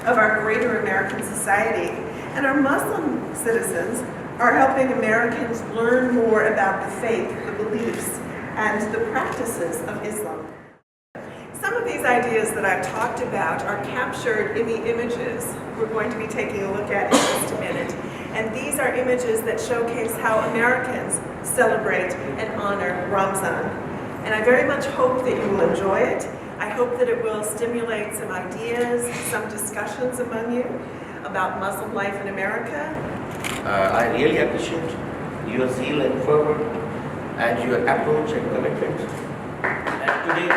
of our greater American society, and our Muslim citizens are helping Americans learn more about the faith, the beliefs, and the practices of Islam. Some of these ideas that I've talked about are captured in the images we're going to be taking a look at in just a minute. And these are images that showcase how Americans celebrate and honor Ramzan. And I very much hope that you will enjoy it. I hope that it will stimulate some ideas, some discussions among you about Muslim life in America. I really appreciate your zeal and fervor and your approach and commitment. And today